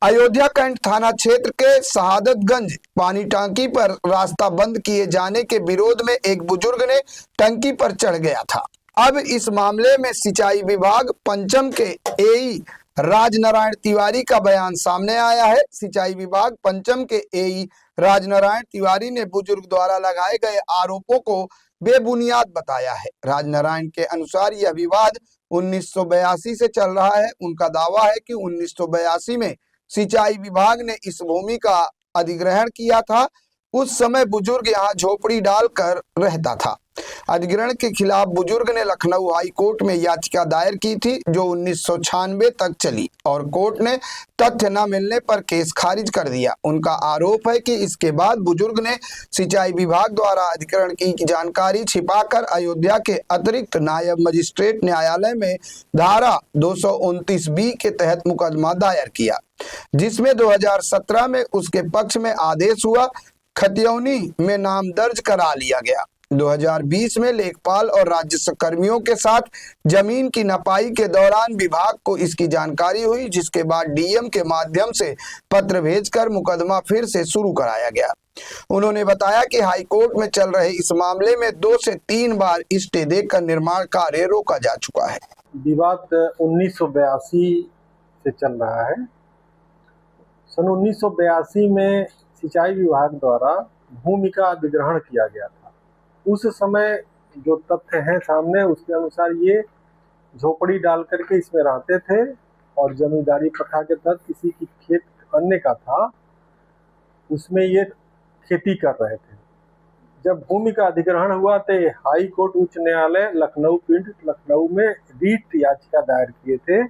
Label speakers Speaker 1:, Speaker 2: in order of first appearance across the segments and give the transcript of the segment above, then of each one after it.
Speaker 1: Ayodhya cantt थाना क्षेत्र के शहादतगंज पानी टांकी पर रास्ता बंद किए जाने के विरोध में एक बुजुर्ग ने टंकी पर चढ़ गया था। अब इस मामले में सिंचाई विभाग पंचम के एई राजनारायण तिवारी का बयान सामने आया है। सिंचाई विभाग पंचम के एई राजनारायण तिवारी ने बुजुर्ग द्वारा लगाए गए आरोपों को बेबुनियाद बताया है। राजनारायण के अनुसार यह विवाद 1982 से चल रहा है। उनका दावा है कि 1982 में सिंचाई विभाग ने इस भूमि का अधिग्रहण किया था। उस समय बुजुर्ग यहाँ झोपड़ी डालकर रहता था। अधिग्रहण के खिलाफ बुजुर्ग ने लखनऊ हाई कोर्ट में याचिका दायर की थी, जो 1996 तक चली और कोर्ट ने तथ्य न मिलने पर केस खारिज कर दिया। उनका आरोप है कि इसके बाद बुजुर्ग ने सिंचाई विभाग द्वारा अधिग्रहण की जानकारी छिपाकर अयोध्या के अतिरिक्त नायब मजिस्ट्रेट न्यायालय में धारा 229B के तहत मुकदमा दायर किया, जिसमें 2017 में उसके पक्ष में आदेश हुआ। खतियौनी में नाम दर्ज करा लिया गया। 2020 में लेखपाल और राजस्व कर्मियों के साथ जमीन की नपाई के दौरान विभाग को इसकी जानकारी हुई, जिसके बाद डीएम के माध्यम से पत्र भेजकर मुकदमा फिर से शुरू कराया गया। उन्होंने बताया कि हाई कोर्ट में चल रहे इस मामले में 2 से 3 बार स्टे देकर निर्माण कार्य रोका जा चुका है।
Speaker 2: विवाद 1982 से चल रहा है। सन 1982 में सिंचाई विभाग द्वारा भूमि का अधिग्रहण किया गया था। उस समय जो तथ्य हैं सामने, उसके अनुसार ये झोपड़ी डाल करके इसमें रहते थे और जमींदारी प्रथा के तहत किसी की खेत अन्य का था, उसमें ये खेती कर रहे थे। जब भूमि का अधिग्रहण हुआ तो हाई कोर्ट उच्च न्यायालय लखनऊ पीठ लखनऊ में रीट याचिका दायर किए थे,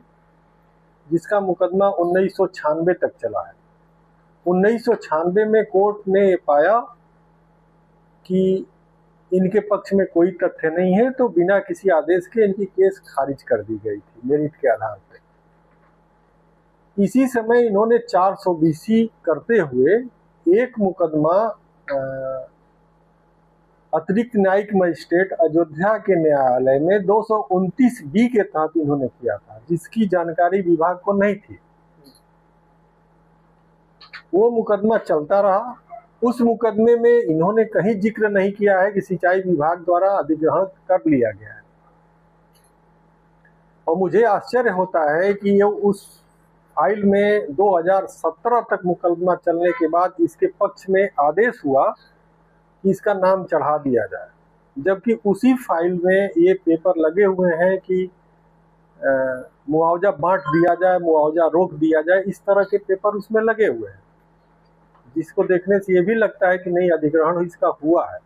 Speaker 2: जिसका मुकदमा 1996 तक चला है। 1996 में कोर्ट ने पाया कि इनके पक्ष में कोई तथ्य नहीं है, तो बिना किसी आदेश के इनकी केस खारिज कर दी गई थी मेरिट के आधार पर। इसी समय इन्होंने 420 करते हुए एक मुकदमा अतिरिक्त न्यायिक मजिस्ट्रेट अयोध्या के न्यायालय में 229B के तहत इन्होंने किया था, जिसकी जानकारी विभाग को नहीं थी। वो मुकदमा चलता रहा। उस मुकदमे में इन्होंने कहीं जिक्र नहीं किया है कि सिंचाई विभाग द्वारा अधिग्रहण कर लिया गया है। और मुझे आश्चर्य होता है कि ये उस फाइल में 2017 तक मुकदमा चलने के बाद इसके पक्ष में आदेश हुआ कि इसका नाम चढ़ा दिया जाए, जबकि उसी फाइल में ये पेपर लगे हुए हैं कि मुआवजा बांट दिया जाए, मुआवजा रोक दिया जाए, इस तरह के पेपर उसमें लगे हुए हैं, जिसको देखने से ये भी लगता है कि नहीं, अधिग्रहण इसका हुआ है।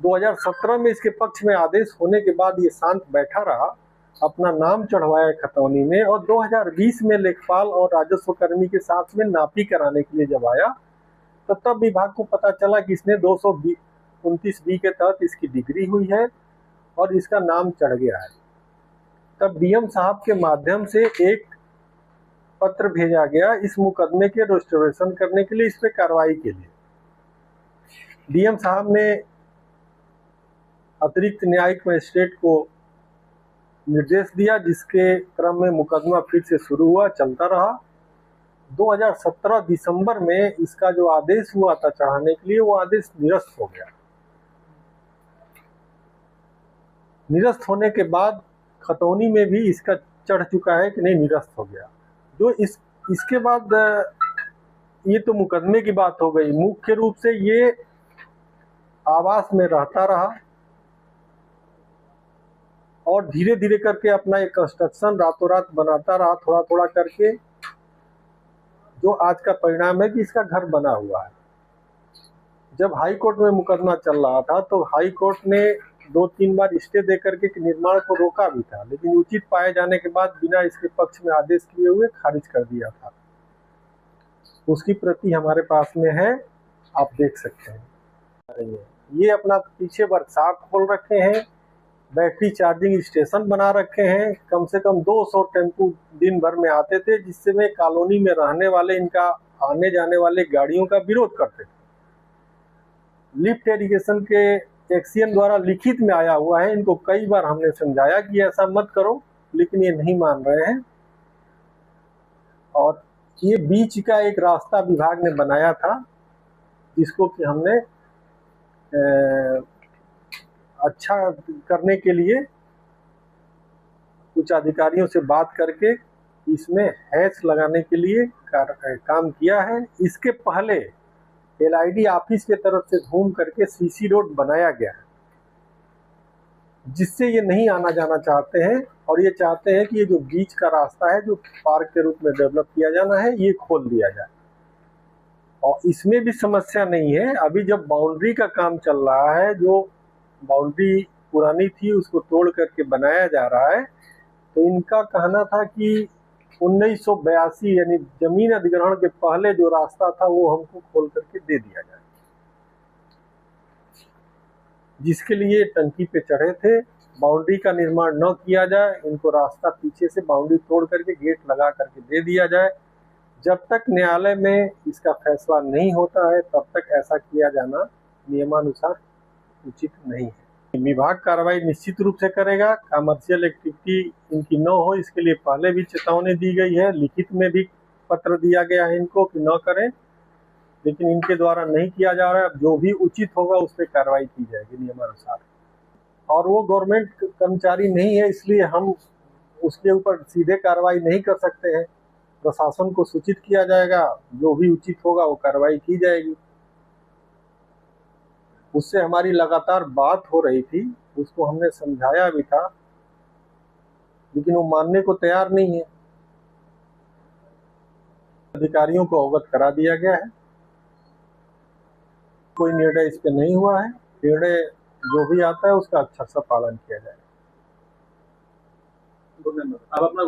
Speaker 2: 2017 में इसके पक्ष में आदेश होने के बाद ये शांत बैठा रहा, अपना नाम चढ़वाया खतौनी में, और 2020 में लेखपाल और राजस्व कर्मी के साथ में नापी कराने के लिए जब आया, तो तब विभाग को पता चला कि इसने 229B के तहत इसकी डिग्री हुई है और इसका नाम चढ़ गया है। तब डीएम साहब के माध्यम से एक पत्र भेजा गया इस मुकदमे के रेस्टोरेशन करने के लिए, इस पे कार्रवाई के लिए। डीएम साहब ने अतिरिक्त न्यायिक मजिस्ट्रेट को निर्देश दिया, जिसके क्रम में मुकदमा फिर से शुरू हुआ, चलता रहा। 2017 दिसंबर में इसका जो आदेश हुआ था चढ़ाने के लिए, वो आदेश निरस्त हो गया। निरस्त होने के बाद खतौनी में भी इसका चढ़ चुका है कि नहीं, निरस्त हो गया। जो इसके बाद ये तो मुकदमे की बात हो गई। मुख्य रूप से ये आवास में रहता रहा और धीरे धीरे करके अपना एक कंस्ट्रक्शन रातों रात बनाता रहा, थोड़ा थोड़ा करके, जो आज का परिणाम है कि इसका घर बना हुआ है। जब हाई कोर्ट में मुकदमा चल रहा था तो हाई कोर्ट ने 2-3 बार स्टे दे करके निर्माण को रोका भी था, लेकिन उचित पाए जाने के बाद बिना इसके पक्ष में आदेश किए हुए खारिज कर दिया था। उसकी प्रति हमारे पास में है, आप देख सकते हैं। ये अपना पीछे वर्कशॉप खोल रखे हैं, बैटरी चार्जिंग स्टेशन बना रखे हैं। कम से कम 200 टेम्पू दिन भर में आते थे, जिससे में कॉलोनी में रहने वाले इनका आने जाने वाले गाड़ियों का विरोध करते थे। लिफ्ट इरिगेशन के एक्सीएन द्वारा लिखित में आया हुआ है, इनको कई बार हमने समझाया कि ऐसा मत करो, लेकिन ये नहीं मान रहे हैं। और ये बीच का एक रास्ता विभाग ने बनाया था, जिसको कि हमने अच्छा करने के लिए कुछ अधिकारियों से बात करके इसमें हैश लगाने के लिए काम किया है। इसके पहले LID ऑफिस के तरफ से घूम करके CC रोड बनाया गया है, जिससे ये नहीं आना जाना चाहते हैं और ये चाहते हैं कि ये जो बीच का रास्ता है जो पार्क के रूप में डेवलप किया जाना है, ये खोल दिया जाए। और इसमें भी समस्या नहीं है। अभी जब बाउंड्री का काम चल रहा है, जो बाउंड्री पुरानी थी उसको तोड़ करके बनाया जा रहा है, तो इनका कहना था कि 1982 यानी जमीन अधिग्रहण के पहले जो रास्ता था वो हमको खोल करके दे दिया जाए, जिसके लिए टंकी पे चढ़े थे। बाउंड्री का निर्माण न किया जाए, इनको रास्ता पीछे से बाउंड्री तोड़ करके गेट लगा करके दे दिया जाए। जब तक न्यायालय में इसका फैसला नहीं होता है तब तक ऐसा किया जाना नियमानुसार उचित नहीं है। विभाग कार्रवाई निश्चित रूप से करेगा। कमर्शियल एक्टिविटी इनकी न हो, इसके लिए पहले भी चेतावनी दी गई है, लिखित में भी पत्र दिया गया है इनको कि न करें, लेकिन इनके द्वारा नहीं किया जा रहा है। अब जो भी उचित होगा उस पर कार्रवाई की जाएगी नियमानुसार। और वो गवर्नमेंट कर्मचारी नहीं है, इसलिए हम उसके ऊपर सीधे कार्रवाई नहीं कर सकते हैं। प्रशासन को सूचित किया जाएगा, जो भी उचित होगा वो कार्रवाई की जाएगी। उससे हमारी लगातार बात हो रही थी, उसको हमने समझाया भी था, लेकिन वो मानने को तैयार नहीं है। अधिकारियों को अवगत करा दिया गया है, कोई निर्णय इस पे नहीं हुआ है। निर्णय जो भी आता है उसका अच्छा सा पालन किया जाएगा।
Speaker 3: अब अपना